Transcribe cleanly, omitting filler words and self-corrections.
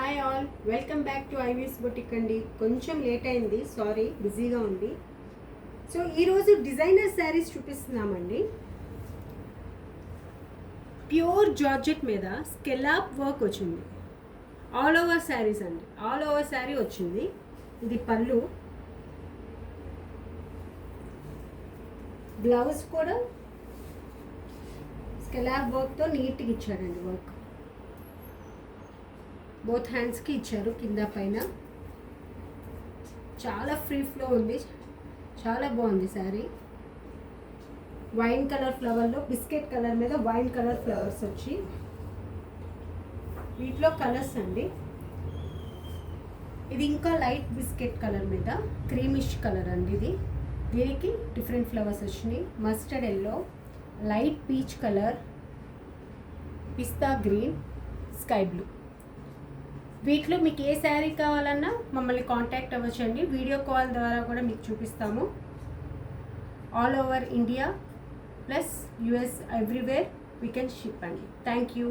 Hi all, welcome back to IVs boutique అండి. కొంచెం late అయింది, సారీ, బిజీగా ఉంది. సో ఈరోజు డిజైనర్ శారీస్ చూపిస్తున్నామండి. ప్యూర్ జార్జెట్ మీద స్కెలాప్ వర్క్ వచ్చింది. ఆల్ ఓవర్ శారీస్ అండి, ఆల్ ఓవర్ శారీ వచ్చింది. ఇది పళ్ళు, బ్లౌజ్ కూడా స్కెలాప్ వర్క్తో నీట్గా ఇచ్చాడండి. వర్క్ బోత్ హ్యాండ్స్కి ఇచ్చారు, కింద పైన. చాలా ఫ్రీ ఫ్లో ఉంది, చాలా బాగుంది శారీ. వైన్ కలర్ ఫ్లవర్లో బిస్కెట్ కలర్ మీద వైన్ కలర్ ఫ్లవర్స్ వచ్చి, వీటిలో కలర్స్ అండి. ఇది ఇంకా లైట్ బిస్కెట్ కలర్ మీద క్రీమిష్ కలర్ అండి. ఇది దీనికి డిఫరెంట్ ఫ్లవర్స్ వచ్చినాయి. Mustard yellow, light peach colour, పిస్తా గ్రీన్, స్కై బ్లూ. వీటిలో మీకు ఏ శారీ కావాలన్నా మమ్మల్ని కాంటాక్ట్ అవ్వచ్చండి. వీడియో కాల్ ద్వారా కూడా మీకు చూపిస్తాము. All over India plus US everywhere we can ship అండి. Thank you.